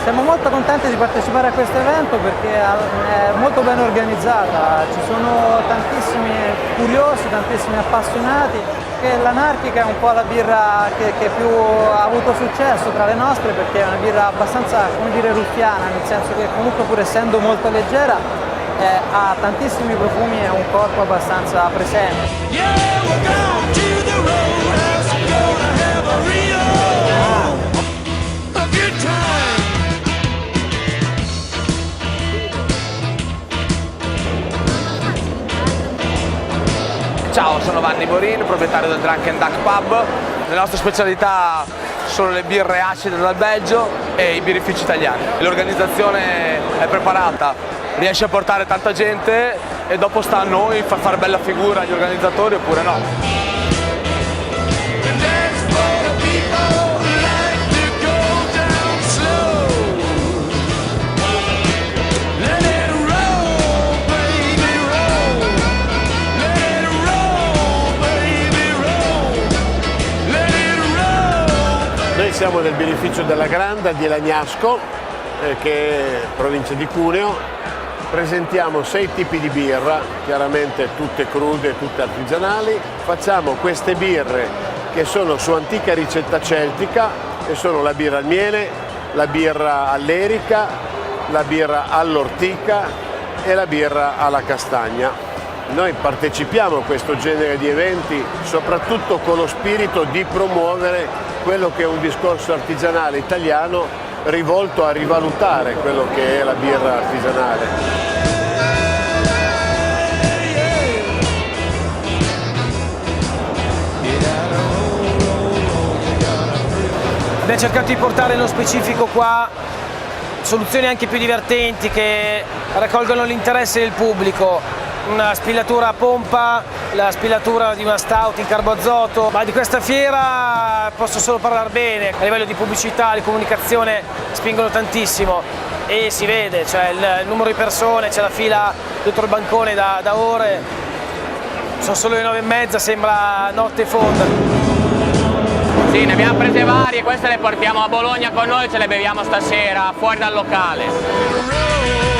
Siamo molto contenti di partecipare a questo evento perché è molto ben organizzata, ci sono tantissimi curiosi, tantissimi appassionati, che l'Anarchica è un po' la birra che più ha avuto successo tra le nostre perché è una birra abbastanza, come dire, ruffiana, nel senso che comunque pur essendo molto leggera ha tantissimi profumi e un corpo abbastanza presente. Ciao, sono Vanni Borin, proprietario del Drunken Duck Pub. Le nostre specialità sono le birre acide dal Belgio e i birrifici italiani. L'organizzazione è preparata, riesce a portare tanta gente e dopo sta a noi fare bella figura agli organizzatori oppure no. Noi siamo del birrificio della Granda di Lagnasco, che è provincia di Cuneo. Presentiamo 6 tipi di birra, chiaramente tutte crude, tutte artigianali. Facciamo queste birre che sono su antica ricetta celtica, e sono la birra al miele, la birra all'erica, la birra all'ortica e la birra alla castagna. Noi partecipiamo a questo genere di eventi soprattutto con lo spirito di promuovere quello che è un discorso artigianale italiano rivolto a rivalutare quello che è la birra artigianale. Abbiamo cercato di portare nello specifico qua soluzioni anche più divertenti che raccolgono l'interesse del pubblico. Una spillatura a pompa, la spillatura di una stout in carboazoto, ma di questa fiera posso solo parlare bene. A livello di pubblicità, di comunicazione spingono tantissimo e si vede, cioè il numero di persone, c'è la fila dietro il bancone da ore, sono solo le 9:30, sembra notte fonda. Sì, ne abbiamo prese varie, queste le portiamo a Bologna con noi, ce le beviamo stasera fuori dal locale.